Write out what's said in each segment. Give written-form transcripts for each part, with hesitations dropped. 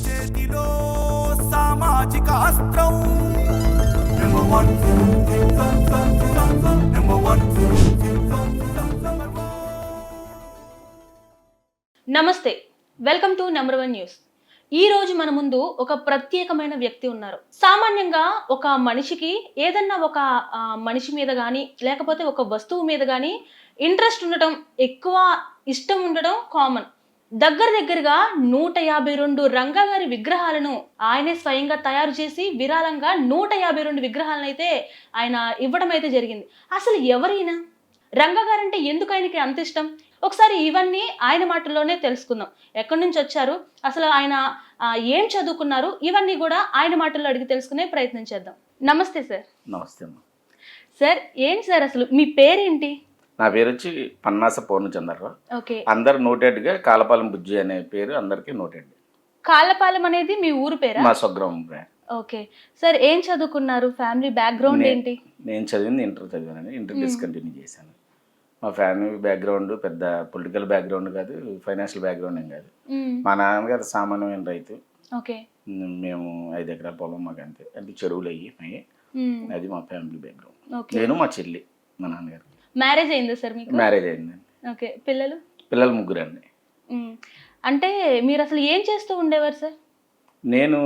చేతిలో సామాజిక అస్త్రం నెంబర్ వన్ నెంబర్ వన్. నమస్తే, welcome to number one news. ఈ రోజు మన ముందు ఒక ప్రత్యేకమైన వ్యక్తి ఉన్నారు. సామాన్యంగా ఒక మనిషికి ఏదన్నా ఒక మనిషి మీద కానీ లేకపోతే ఒక వస్తువు మీద కానీ ఇంట్రెస్ట్ ఉండటం, ఎక్కువ ఇష్టం ఉండడం కామన్. దగ్గరగా 152 రంగా గారి విగ్రహాలను ఆయనే స్వయంగా తయారు చేసి విరాళంగా 152 విగ్రహాలను అయితే ఆయన ఇవ్వడం అయితే జరిగింది. అసలు ఎవరైనా రంగా గారంటే ఎందుకు ఆయనకి అంత ఇష్టం? ఒకసారి ఇవన్నీ ఆయన మాటల్లోనే తెలుసుకుందాం. ఎక్కడి నుంచి వచ్చారు, అసలు ఆయన ఏం చదువుకున్నారు, ఇవన్నీ కూడా ఆయన మాటల్లో అడిగి తెలుసుకునే ప్రయత్నం చేద్దాం. నమస్తే సార్. నమస్తే అమ్మ. సార్ ఏంటి సార్ అసలు మీ పేరేంటి? నా పేరు వచ్చి పన్నాస పూర్ణచంద్రరావు. ఓకే. అందరు నోటెడ్గా కాలపాలెం బుజ్జి అనే పేరు అందరికీ నోటెడ్. కాళ్ళపాలెం అనేది మీ ఊరు పేరా? మా స్వగ్రామం. ఓకే సార్, ఏం చదువుకున్నారు? ఫ్యామిలీ బ్యాక్గ్రౌండ్ ఏంటి? నేను చదివింది ఇంటర్ చదివాను. ఇంటర్ డిస్కంటిన్యూ చేశాను. మా ఫ్యామిలీ బ్యాక్గ్రౌండ్ పెద్ద పొలిటికల్ బ్యాక్గ్రౌండ్ కాదు, ఫైనాన్షియల్ బ్యాక్గ్రౌండ్ ఏం కాదు. మా నాన్నగారు సామాన్యమైన రైతు. ఓకే. మేము 5 ఎకరాల పొలం మాకు అంతే, అంటే చెరువులు అయ్యి అది మా ఫ్యామిలీ బ్యాక్గ్రౌండ్. నేను మా చెల్లి, మా నాన్నగారు. మ్యారేజ్ అయిందా సార్ మీకు? మ్యారేజ్ అయిందండి. ఓకే. పిల్లలు? పిల్లలు 3 అండి. అంటే మీరు అసలు ఏం చేస్తూ ఉండేవారు సార్? నేను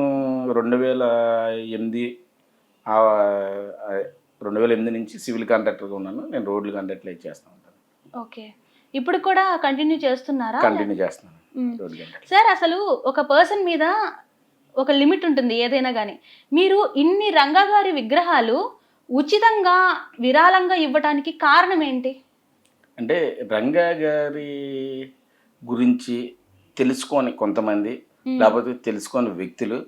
2008 నుంచి సివిల్ కాంట్రాక్టర్గా ఉన్నాను. నేను రోడ్లు కాంట్రాక్ట్లు చేస్తూ ఉంటాను. ఓకే. ఇప్పుడు కూడా కంటిన్యూ చేస్తున్నారా? కంటిన్యూ చేస్తున్నాను. సార్ అసలు ఒక పర్సన్ మీద ఒక లిమిట్ ఉంటుంది ఏదైనా కానీ. మీరు ఇన్ని రంగా గారి విగ్రహాలు ఉచితంగా విరాళంగా ఇవ్వడానికి కారణం ఏంటి? అంటే రంగా గారి గురించి తెలుసుకొని కొంతమంది, లేకపోతే తెలుసుకొని వ్యక్తులు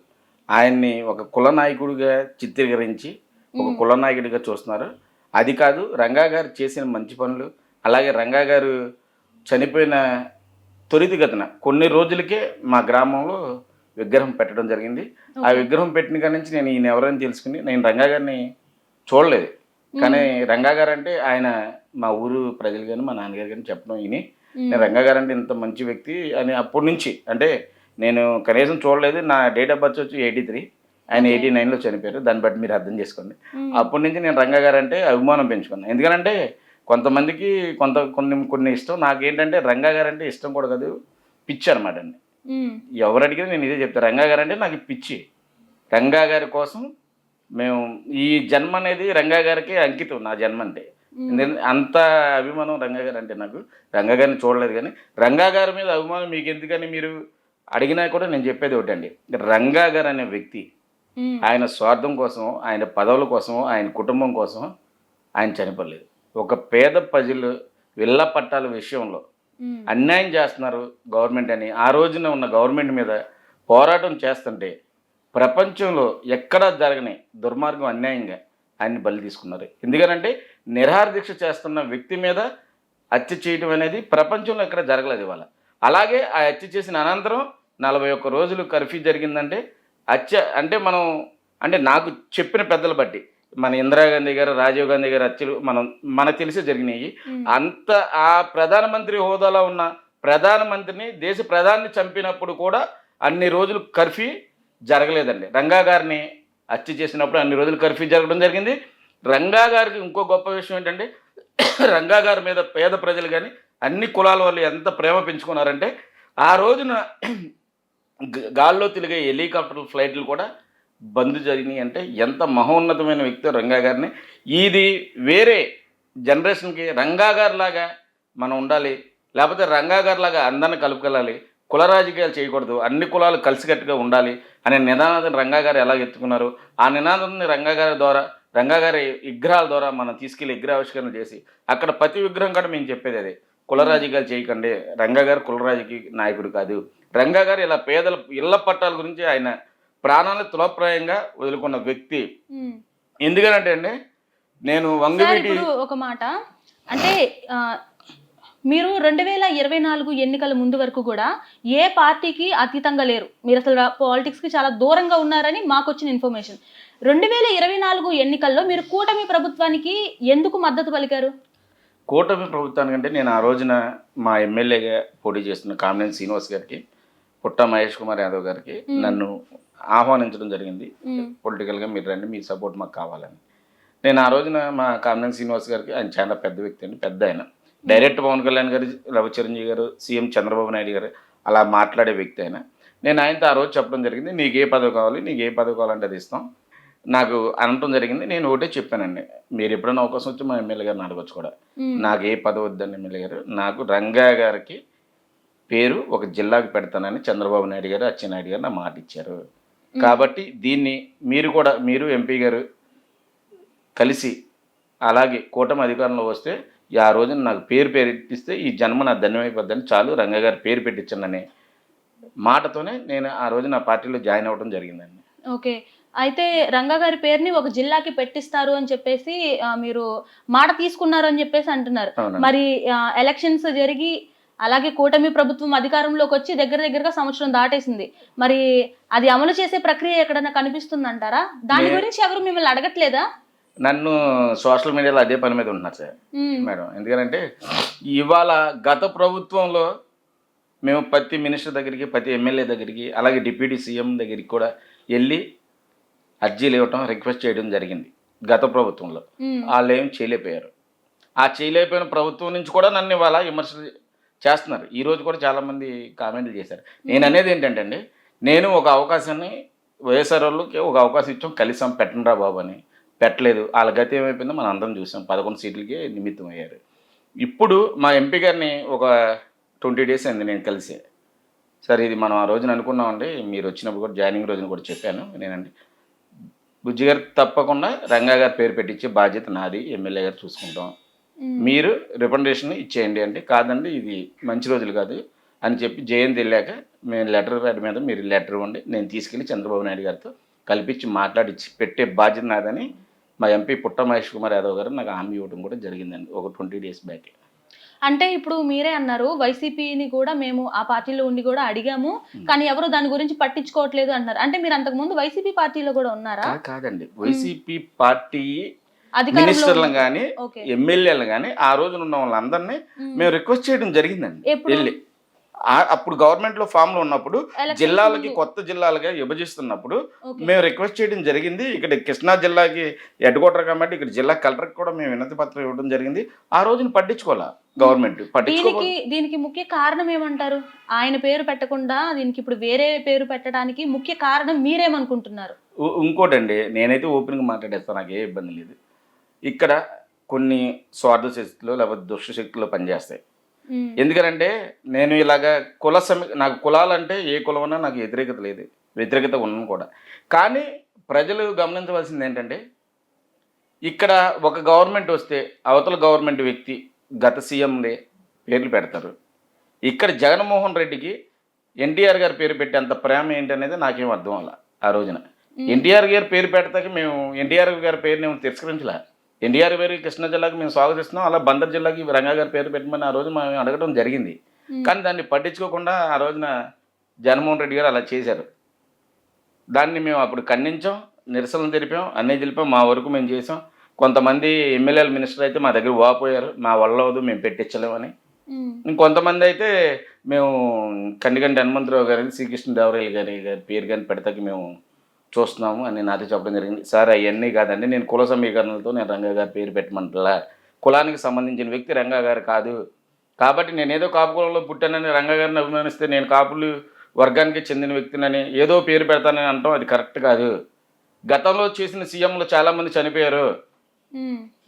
ఆయన్ని ఒక కుల నాయకుడిగా చిత్రీకరించి ఒక కుల నాయకుడిగా చూస్తున్నారు. అది కాదు, రంగా గారు చేసిన మంచి పనులు, అలాగే రంగా గారు చనిపోయిన త్వరితగతిన కొన్ని రోజులకే మా గ్రామంలో విగ్రహం పెట్టడం జరిగింది. ఆ విగ్రహం పెట్టిన కాడి నుంచి నేను ఈయన ఎవరని తెలుసుకుని, నేను రంగా గారిని చూడలేదు, కానీ రంగా గారు అంటే ఆయన మా ఊరు ప్రజలు కానీ మా నాన్నగారు కానీ చెప్పడం ఈయన, నేను రంగా గారు అంటే ఇంత మంచి వ్యక్తి అని అప్పటి నుంచి, అంటే నేను కనీసం చూడలేదు. నా డేట్ ఆఫ్ బర్త్ వచ్చి 83, ఆయన 89లో చనిపోయారు. దాన్ని బట్టి మీరు అర్థం చేసుకోండి. అప్పటి నుంచి నేను రంగా గారు అంటే అభిమానం పెంచుకున్నాను. ఎందుకంటే కొంతమందికి కొన్ని ఇష్టం. నాకేంటంటే రంగా గారు అంటే ఇష్టం కూడా కాదు, పిచ్చి అనమాట అండి. ఎవరు అడిగినా నేను ఇదే చెప్తాను, రంగా గారు అంటే నాకు పిచ్చి. రంగా గారి కోసం మేము ఈ జన్మ అనేది రంగా గారికి అంకితం. నా జన్మ అంటే అంత అభిమానం రంగా గారు అంటే. నాకు రంగా గారిని చూడలేదు, కానీ రంగా గారి మీద అభిమానం మీకు ఎందుకని మీరు అడిగినా కూడా నేను చెప్పేది ఒకటండి, రంగా గారు అనే వ్యక్తి ఆయన స్వార్థం కోసం, ఆయన పదవుల కోసం, ఆయన కుటుంబం కోసం ఆయన చనిపోలేదు. ఒక పేద ప్రజలు ఇళ్ల పట్టాల విషయంలో అన్యాయం చేస్తున్నారు గవర్నమెంట్ అని ఆ రోజున ఉన్న గవర్నమెంట్ మీద పోరాటం చేస్తుంటే ప్రపంచంలో ఎక్కడా జరగని దుర్మార్గం అన్యాయంగా ఆయన్ని బలి తీసుకున్నారు. ఎందుకనంటే నిరాహార దీక్ష చేస్తున్న వ్యక్తి మీద హత్య చేయడం అనేది ప్రపంచంలో ఎక్కడ జరగలేదు ఇవాళ. అలాగే ఆ హత్య చేసిన అనంతరం 41 రోజులు కర్ఫ్యూ జరిగిందంటే హత్య అంటే నాకు చెప్పిన పెద్దలు బట్టి మన ఇందిరాగాంధీ గారు, రాజీవ్ గాంధీ గారు హత్యలు మనకు తెలిసే జరిగినాయి. అంత ఆ ప్రధానమంత్రి హోదాలో ఉన్న ప్రధానమంత్రిని, దేశ ప్రధాని చంపినప్పుడు కూడా అన్ని రోజులు కర్ఫ్యూ జరగలేదండి. రంగా గారిని హత్య చేసినప్పుడు అన్ని రోజులు కర్ఫ్యూ జరగడం జరిగింది. రంగా గారికి ఇంకో గొప్ప విషయం ఏంటంటే, రంగా గారి మీద పేద ప్రజలు కానీ అన్ని కులాల వాళ్ళు ఎంత ప్రేమ పెంచుకున్నారంటే, ఆ రోజున గాల్లో తిరిగే హెలికాప్టర్ ఫ్లైట్లు కూడా బంద్ జరిగినాయి. అంటే ఎంత మహోన్నతమైన వ్యక్తి రంగా గారిని. ఇది వేరే జనరేషన్కి రంగా గారి లాగా మనం ఉండాలి, లేకపోతే రంగా గారి లాగా అందరిని కలుపుకెళ్ళాలి, కుల రాజకీయాలు చేయకూడదు, అన్ని కులాలు కలిసికట్టుగా ఉండాలి అనే నినాదాన్ని రంగా గారు ఎలా ఎత్తుకున్నారు, ఆ నినాదాన్ని రంగా గారి ద్వారా, రంగా గారి విగ్రహాల ద్వారా మనం తీసుకెళ్ళి విగ్రహావిష్కరణ చేసి అక్కడ ప్రతి విగ్రహం కూడా మేము చెప్పేది అదే, కుల రాజకీయాలు చేయకండి, రంగా గారు కుల రాజకీయ నాయకుడు కాదు. రంగా గారు ఇలా పేదల ఇళ్ల పట్టాల గురించి ఆయన ప్రాణాలను తులప్రాయంగా వదులుకున్న వ్యక్తి. ఎందుకనంటే అండి, నేను వంగవీటి ఒక మాట అంటే మీరు 2024 ఎన్నికల ముందు వరకు కూడా ఏ పార్టీకి అతీతంగా లేరు, మీరు అసలు పాలిటిక్స్కి చాలా దూరంగా ఉన్నారని మాకు వచ్చిన ఇన్ఫర్మేషన్. 2024 ఎన్నికల్లో మీరు కూటమి ప్రభుత్వానికి ఎందుకు మద్దతు పలికారు? కూటమి ప్రభుత్వానికంటే నేను ఆ రోజున మా ఎమ్మెల్యేగా పోటీ చేస్తున్న కామినేని శ్రీనివాస్ గారికి పుట్ట మహేష్ కుమార్ యాదవ్ గారికి నన్ను ఆహ్వానించడం జరిగింది. పొలిటికల్గా మీరు రండి, మీ సపోర్ట్ మాకు కావాలని. నేను ఆ రోజున మా కామినేని శ్రీనివాస్ గారికి, ఆయన చాలా పెద్ద వ్యక్తి అండి, పెద్ద ఆయన, డైరెక్ట్ పవన్ కళ్యాణ్ గారు, రవి చిరంజీవి గారు, సీఎం చంద్రబాబు నాయుడు గారు అలా మాట్లాడే వ్యక్తి ఆయన. నేను ఆయనతో ఆ రోజు చెప్పడం జరిగింది, నీకు ఏ పదవి కావాలి, నీకు ఏ పదవి కావాలంటే అది ఇస్తాం నాకు అనటం జరిగింది. నేను ఒకటే చెప్పానండి, మీరు ఎప్పుడైనా అవకాశం వచ్చి మా ఎమ్మెల్యే గారిని అడగచ్చు కూడా, నాకు ఏ పదవి వద్దండి ఎమ్మెల్యే గారు, నాకు రంగా గారికి పేరు ఒక జిల్లాకు పెడతానని చంద్రబాబు నాయుడు గారు, అచ్చెన్నాయుడు గారు నా మాట ఇచ్చారు. కాబట్టి దీన్ని మీరు కూడా, మీరు ఎంపీ గారు కలిసి అలాగే కూటమి అధికారంలో వస్తే ఆ రోజున నాకు పేరు పెట్టిస్తే ఈ జన్మ నా ధన్యమైపోద్దని, చాలు రంగా గారి పేరు పెట్టించండి మాటతోనే నేను ఆ రోజు నా పార్టీలో జాయిన్ అవ్వడం జరిగిందండి. ఓకే. అయితే రంగా గారి పేరుని ఒక జిల్లాకి పెట్టిస్తారు అని చెప్పేసి మీరు మాట తీసుకున్నారు అని చెప్పేసి అంటున్నారు. మరి ఎలక్షన్స్ జరిగి అలాగే కూటమి ప్రభుత్వం అధికారంలోకి వచ్చి దగ్గరగా సంవత్సరం దాటేసింది. మరి అది అమలు చేసే ప్రక్రియ ఎక్కడైనా కనిపిస్తుందంటారా? దాని గురించి ఎవరు మిమ్మల్ని అడగట్లేదా? నన్ను సోషల్ మీడియాలో అదే పని మీద ఉంటున్నారు సార్ మేడం. ఎందుకంటే ఇవాళ గత ప్రభుత్వంలో మేము ప్రతి మినిస్టర్ దగ్గరికి, ప్రతి ఎమ్మెల్యే దగ్గరికి, అలాగే డిప్యూటీ సీఎం దగ్గరికి కూడా వెళ్ళి అర్జీలు ఇవ్వటం, రిక్వెస్ట్ చేయడం జరిగింది గత ప్రభుత్వంలో. వాళ్ళు ఏం చేయలేకపోయారు. ఆ చేయలేకపోయిన ప్రభుత్వం నుంచి కూడా నన్ను ఇవాళ విమర్శలు చేస్తున్నారు. ఈరోజు కూడా చాలామంది కామెంట్లు చేశారు. నేను అనేది ఏంటంటే అండి, నేను ఒక అవకాశాన్ని వైఎస్ఆర్ వాళ్ళకి ఒక అవకాశం ఇచ్చాం, కలిసాం, పెట్టండిరా బాబు అని. పెట్టలేదు. వాళ్ళ గతి ఏమైపోయిందో మనం అందరం చూసాం. 11 సీట్లకి నిమిత్తం అయ్యారు. ఇప్పుడు మా ఎంపీ గారిని ఒక 20 డేస్ అయింది నేను కలిసి, సార్ ఇది మనం ఆ రోజున అనుకున్నామండి, మీరు వచ్చినప్పుడు కూడా జాయినింగ్ రోజున కూడా చెప్పాను నేనండి, బుజ్జి గారికి తప్పకుండా రంగా గారి పేరు పెట్టించే బాధ్యత నాది, ఎమ్మెల్యే గారు చూసుకుంటాం, మీరు రికమెండేషన్ ఇచ్చేయండి అంటే, కాదండి ఇది మంచి రోజులు కాదు అని చెప్పి జయంతి వెళ్ళాక మేము లెటర్ ప్యాడ్ మీద మీరు లెటర్ ఇవ్వండి, నేను తీసుకెళ్ళి చంద్రబాబు నాయుడు గారితో కల్పించి మాట్లాడించి పెట్టే బాధ్యత నాదని మా ఎంపీ పుట్ట మహేష్ కుమార్ యాదవ్ గారు నాకు హామీ ఇవ్వడం కూడా జరిగిందండి ఒక 20 డేస్ బ్యాక్. అంటే ఇప్పుడు మీరే అన్నారు, వైసీపీని కూడా మేము ఆ పార్టీలో ఉండి కూడా అడిగాము, కానీ ఎవరు దాని గురించి పట్టించుకోవట్లేదు అన్నారు. అంటే మీరు అంతకుముందు వైసీపీ పార్టీలో కూడా ఉన్నారా? కాదండి, వైసీపీ పార్టీ మినిస్టర్లను కానీ ఎమ్మెల్యేలను కానీ ఆ రోజున ఉన్న వాళ్ళందరినీ మేము రిక్వెస్ట్ చేయడం జరిగిందండి. వెళ్ళి అప్పుడు గవర్నమెంట్లో ఫామ్లో ఉన్నప్పుడు జిల్లాలకి కొత్త జిల్లాలుగా విభజిస్తున్నప్పుడు మేము రిక్వెస్ట్ చేయడం జరిగింది. ఇక్కడ కృష్ణా జిల్లాకి హెడ్ క్వార్టర్ కాబట్టి ఇక్కడ జిల్లా కలెక్టర్కి కూడా మేము వినతి పత్రం ఇవ్వడం జరిగింది. ఆ రోజున పట్టించుకోవాలా గవర్నమెంట్. దీనికి ముఖ్య కారణం ఏమంటారు? ఆయన పేరు పెట్టకుండా దీనికి ఇప్పుడు వేరే పేరు పెట్టడానికి ముఖ్య కారణం మీరేమనుకుంటున్నారు? ఇంకోటండి, నేనైతే ఓపెన్గా మాట్లాడేస్తాను, నాకు ఏ ఇబ్బంది లేదు. ఇక్కడ కొన్ని స్వార్థ శక్తులు లేకపోతే దుష్ట శక్తులు పనిచేస్తాయి. ఎందుకంటే నేను ఇలాగా నాకు కులాలంటే ఏ కులమన్నా నాకు వ్యతిరేకత లేదు, వ్యతిరేకత ఉన్నాను కూడా. కానీ ప్రజలు గమనించవలసింది ఏంటంటే, ఇక్కడ ఒక గవర్నమెంట్ వస్తే అవతల గవర్నమెంట్ వ్యక్తి గత సీఎందే పేర్లు పెడతారు. ఇక్కడ జగన్మోహన్ రెడ్డికి ఎన్టీఆర్ గారి పేరు పెట్టేంత ప్రేమ ఏంటనేది నాకేం అర్థం అలా. ఆ రోజున ఎన్టీఆర్ గారి పేరు పెడతాక మేము ఎన్టీఆర్ గారి పేరుని మేము తిరస్కరించలే. ఎన్టీఆర్ పేరు కృష్ణా జిల్లాకి మేము స్వాగతిస్తున్నాం, అలా బందర్ జిల్లాకి రంగా గారి పేరు పెట్టమని ఆ రోజు మేము అడగడం జరిగింది. కానీ దాన్ని పట్టించుకోకుండా ఆ రోజున జగన్మోహన్ రెడ్డి గారు అలా చేశారు. దాన్ని మేము అప్పుడు ఖండించాం, నిరసనలు తెలిపాం, అన్నీ తెలిపాం, మా వరకు మేము చేసాం. కొంతమంది ఎమ్మెల్యేల మినిస్టర్ అయితే మా దగ్గర వాపోయారు, మా వల్ల అవదు మేము పెట్టించలేమని. ఇంకొంతమంది అయితే మేము కండిగంటి హనుమంతరావు గారి, శ్రీకృష్ణదేవరాయలు గారి పేరు కానీ పెడతాకి మేము చూస్తున్నాము అని నాతో చెప్పడం జరిగింది. సార్ అవన్నీ కాదండి, నేను కుల సమీకరణలతో నేను రంగా గారి పేరు పెట్టమంటలా, కులానికి సంబంధించిన వ్యక్తి రంగా గారు కాదు, కాబట్టి నేను ఏదో కాపు కులంలో పుట్టానని రంగా గారిని అభిమానిస్తే నేను కాపులు వర్గానికి చెందిన వ్యక్తినని ఏదో పేరు పెడతానని అంటాం, అది కరెక్ట్ కాదు. గతంలో చేసిన సీఎంలు చాలామంది చనిపోయారు.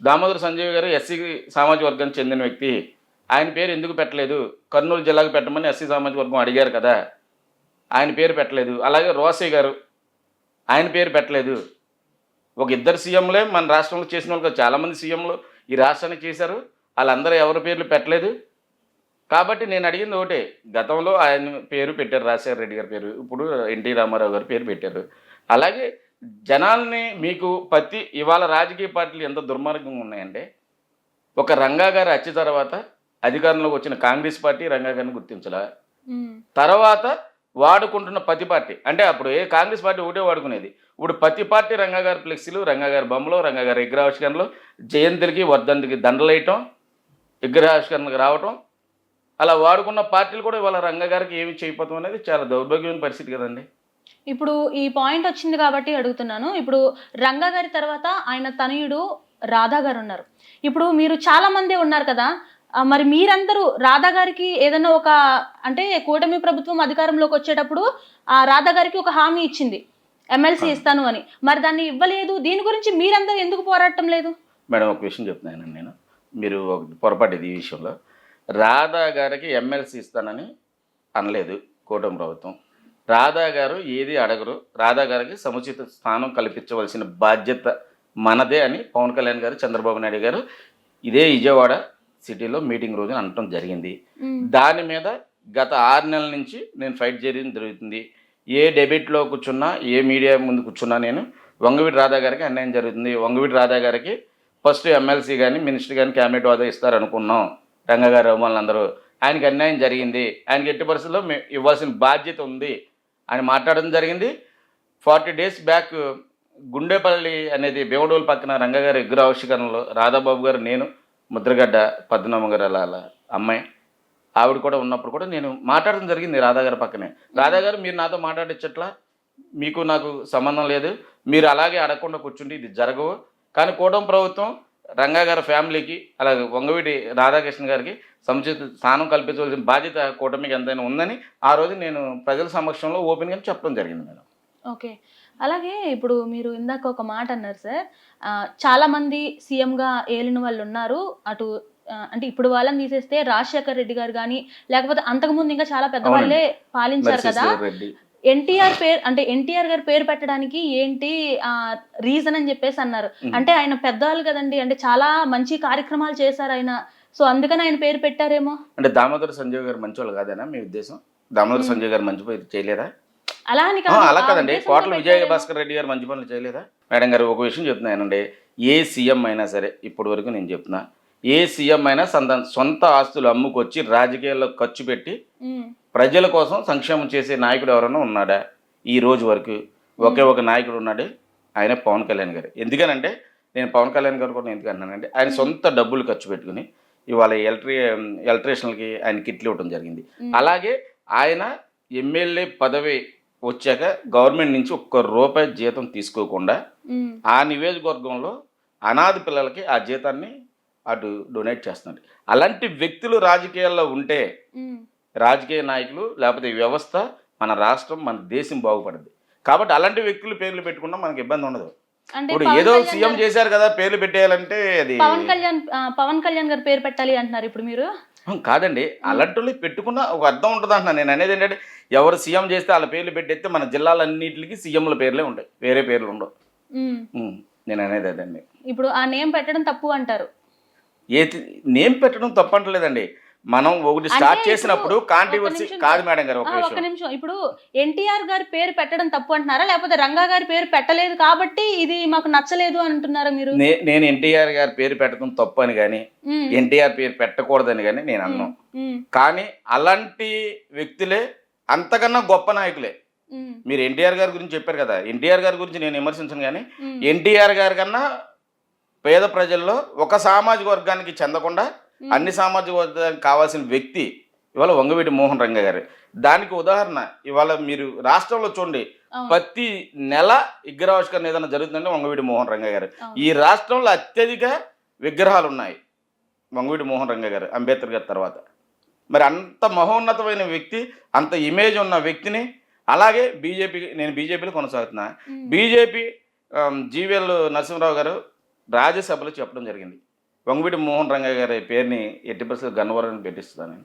దామోదర సంజయ్ గారు ఎస్సీ సామాజిక వర్గానికి చెందిన వ్యక్తి, ఆయన పేరు ఎందుకు పెట్టలేదు? కర్నూలు జిల్లాకు పెట్టమని ఎస్సీ సామాజిక వర్గం అడిగారు కదా, ఆయన పేరు పెట్టలేదు. అలాగే రోసయ్య గారు, ఆయన పేరు పెట్టలేదు. ఒక ఇద్దరు సీఎంలే మన రాష్ట్రంలో చేసిన వాళ్ళు, చాలామంది సీఎంలు ఈ రాష్ట్రానికి చేశారు, వాళ్ళందరూ ఎవరి పేర్లు పెట్టలేదు. కాబట్టి నేను అడిగింది ఒకటే, గతంలో ఆయన పేరు పెట్టారు రాజశేఖర రెడ్డి గారి పేరు, ఇప్పుడు ఎన్టీ రామారావు గారి పేరు పెట్టారు. అలాగే జనాల్ని మీకు ఇవాళ రాజకీయ పార్టీలు ఎంత దుర్మార్గంగా ఉన్నాయంటే, ఒక రంగా గారి హత్య తర్వాత అధికారంలోకి వచ్చిన కాంగ్రెస్ పార్టీ రంగా గారిని గుర్తించలా, తర్వాత వాడుకుంటున్న ప్రతి పార్టీ, అంటే అప్పుడు ఏ కాంగ్రెస్ పార్టీ ఒకటే వాడుకునేది, ఇప్పుడు ప్రతి పార్టీ రంగా గారి ఫ్లెక్సీలు, రంగా గారి బొమ్మలు, రంగా గారి విగ్రహావిష్కరణలు, జయంతులకి వర్ధంతికి దండలేయటం, విగ్రహావిష్కరణకు రావటం, అలా వాడుకున్న పార్టీలు కూడా ఇవాళ రంగా గారికి ఏమి చేయకపోతాం అనేది చాలా దౌర్భాగ్యమైన పరిస్థితి కదండి. ఇప్పుడు ఈ పాయింట్ వచ్చింది కాబట్టి అడుగుతున్నాను. ఇప్పుడు రంగా గారి తర్వాత ఆయన తనయుడు రాధా గారు ఉన్నారు. ఇప్పుడు మీరు చాలా మంది ఉన్నారు కదా, మరి మీరందరూ రాధా గారికి ఏదైనా ఒక, అంటే కూటమి ప్రభుత్వం అధికారంలోకి వచ్చేటప్పుడు ఆ రాధా గారికి ఒక హామీ ఇచ్చింది, ఎమ్మెల్సీ ఇస్తాను అని. మరి దాన్ని ఇవ్వలేదు. దీని గురించి మీరందరూ ఎందుకు పోరాటం లేదు? మేడం ఒక విషయం చెప్తున్నాను నేను, మీరు పొరపాటు ఈ విషయంలో. రాధా గారికి ఎమ్మెల్సీ ఇస్తానని అనలేదు కూటమి ప్రభుత్వం. రాధా గారు ఏది అడగరు. రాధా గారికి సముచిత స్థానం కల్పించవలసిన బాధ్యత మనదే అని పవన్ కళ్యాణ్ గారు, చంద్రబాబు నాయుడు గారు ఇదే విజయవాడ సిటీలో మీటింగ్ రోజున అనటం జరిగింది. దాని మీద గత 6 నెలల నుంచి నేను ఫైట్ చేయడం జరుగుతుంది. ఏ డెబేట్లో కూర్చున్నా, ఏ మీడియా ముందు కూర్చున్నా నేను వంగవీటి రాధా గారికి అన్యాయం జరుగుతుంది. వంగవీటి రాధా గారికి ఫస్ట్ ఎమ్మెల్సీ కానీ, మినిస్టర్ కానీ, క్యాబినెట్ హోదా ఇస్తారనుకున్నాం. రంగా గారు అభిమానులందరూ, ఆయనకి అన్యాయం జరిగింది, ఆయనకి ఎట్టి పరిస్థితుల్లో ఇవ్వాల్సిన బాధ్యత ఉంది అని మాట్లాడడం జరిగింది. 40 days బ్యాక్ గుండేపల్లి అనేది భీమడోలు పక్కన రంగా గారి విగ్రహావిష్కరణలో రాధాబాబు గారు, నేను, ముద్రగడ్డ పద్మనాభ గారు అలా అమ్మాయి ఆవిడ కూడా ఉన్నప్పుడు కూడా నేను మాట్లాడడం జరిగింది రాధా గారి పక్కనే. రాధా గారు, మీరు నాతో మాట్లాడించట్లా, మీకు నాకు సంబంధం లేదు, మీరు అలాగే అడగకుండా కూర్చుంటే ఇది జరగవు. కానీ కూటమి ప్రభుత్వం రంగా గారి ఫ్యామిలీకి, అలాగే వంగవీటి రాధాకృష్ణ గారికి సముచిత స్థానం కల్పించవలసిన బాధ్యత కూటమికి ఎంతైనా ఉందని ఆ రోజు నేను ప్రజల సమక్షంలో ఓపెన్గా చెప్పడం జరిగింది మేడం. ఓకే. అలాగే ఇప్పుడు మీరు ఇందాక ఒక మాట అన్నారు సార్, చాలామంది సీఎంగా ఏలిన వాళ్ళు ఉన్నారు. అటు అంటే ఇప్పుడు వాళ్ళని తీసేస్తే రాజశేఖర్ రెడ్డి గారు కానీ, లేకపోతే అంతకుముందు ఇంకా చాలా పెద్దవాళ్ళే పాలించారు కదా. ఎన్టీఆర్ పేరు, అంటే ఎన్టీఆర్ గారి పేరు పెట్టడానికి ఏంటి రీజన్ అని చెప్పేసి అన్నారు. అంటే ఆయన పెద్దవాళ్ళు కదండి, అంటే చాలా మంచి కార్యక్రమాలు చేశారు ఆయన, సో అందుకని ఆయన పేరు పెట్టారేమో. అంటే దామోదర సంజయ్ గారు మంచి వాళ్ళు కాదేనా మీ ఉద్దేశం? దామోదర సంజయ్ గారు మంచి పనులు చేయలేదా? అలా కదండి, కోట్ల విజయ భాస్కర్ రెడ్డి గారు మంచి పనులు చేయలేదా? మేడం గారు ఒక విషయం చెప్తున్నానండి, ఏ సీఎం అయినా సరే, ఇప్పటి వరకు నేను చెప్తున్నా, ఏ సీఎం అయినా సొంత ఆస్తులు అమ్ముకొచ్చి రాజకీయాల్లో ఖర్చు పెట్టి ప్రజల కోసం సంక్షేమం చేసే నాయకుడు ఎవరైనా ఉన్నాడా? ఈ రోజు వరకు ఒకే ఒక నాయకుడు ఉన్నాడు, ఆయన పవన్ కళ్యాణ్ గారు. ఎందుకనంటే నేను పవన్ కళ్యాణ్ గారు కూడా ఎందుకు అన్నానంటే, ఆయన సొంత డబ్బులు ఖర్చు పెట్టుకుని ఇవాళ ఎలక్ట్రీషియన్లకి ఆయన కిట్లు ఇవ్వడం జరిగింది. అలాగే ఆయన ఎమ్మెల్యే పదవి వచ్చాక గవర్నమెంట్ నుంచి ₹1 జీతం తీసుకోకుండా ఆ నియోజకవర్గంలో అనాథ పిల్లలకి ఆ జీతాన్ని అటు డొనేట్ చేస్తున్నాడు. అలాంటి వ్యక్తులు రాజకీయాల్లో ఉంటే రాజకీయ నాయకులు లేకపోతే వ్యవస్థ, మన రాష్ట్రం, మన దేశం బాగుపడుద్ది. కాబట్టి అలాంటి వ్యక్తులు పేర్లు పెట్టుకున్నా మనకి ఇబ్బంది ఉండదు. ఇప్పుడు ఏదో సీఎం చేశారు కదా పేర్లు పెట్టేయాలంటే అది పవన్ కళ్యాణ్ గారు పేరు పెట్టాలి అంటున్నారు ఇప్పుడు మీరు. కాదండి, అలాంటి పెట్టుకున్న ఒక అర్థం ఉంటుంది అంటున్నాను. నేను అనేది ఏంటంటే, ఎవరు సీఎం చేస్తే వాళ్ళ పేర్లు పెట్టేస్తే మన జిల్లాలన్నింటికి సీఎంల పేర్లే ఉంటాయి, వేరే పేర్లు ఉండవు. నేను అనేది అదండి. ఇప్పుడు ఆ నేమ్ పెట్టడం తప్పు అంటారు? నేమ్ పెట్టడం తప్పు అంటలేదండి. మనం ఒకటి స్టార్ట్ చేసినప్పుడు కాంట్రవర్సీ కాదు మేడం గారు. ఒక నిమిషం, ఇప్పుడు ఎన్టీఆర్ గారి పేరు పెట్టడం తప్పు అంటున్నారా, లేకపోతే రంగా గారి పేరు పెట్టలేదు కాబట్టి ఇది మాకు నచ్చలేదు అంటున్నారా మీరు? నేను ఎన్టీఆర్ గారి పేరు పెట్టడం తప్పు అని కానీ, ఎన్టీఆర్ పేరు పెట్టకూడదని కానీ నేను అన్నాను. కానీ అలాంటి వ్యక్తులే అంతకన్నా గొప్ప నాయకులే. మీరు ఎన్టీఆర్ గారి గురించి చెప్పారు కదా, ఎన్టీఆర్ గారి గురించి నేను విమర్శించను, కానీ ఎన్టీఆర్ గారి కన్నా పేద ప్రజల్లో ఒక సామాజిక వర్గానికి చెందకుండా అన్ని సామాజిక వర్గానికి కావాల్సిన వ్యక్తి ఇవాళ వంగవీటి మోహన్ రంగా గారు. దానికి ఉదాహరణ ఇవాళ మీరు రాష్ట్రంలో చూడండి, ప్రతి నెల విగ్రహావిష్కరణ ఏదైనా జరుగుతుందంటే వంగవీటి మోహన్ రంగా గారు. ఈ రాష్ట్రంలో అత్యధిక విగ్రహాలు ఉన్నాయి వంగవీటి మోహన్ రంగా గారు, అంబేద్కర్ గారి తర్వాత. మరి అంత మహోన్నతమైన వ్యక్తి, అంత ఇమేజ్ ఉన్న వ్యక్తిని, అలాగే నేను బీజేపీలో కొనసాగుతున్నా. బీజేపీ జీవీఎల్ నరసింహరావు గారు రాజ్యసభలో చెప్పడం జరిగింది, వంగవీటి మోహన్ రంగా గారి పేరుని ఎట్టి పరిస్థితుల్లో గన్నవరం పెట్టిస్తున్నాను.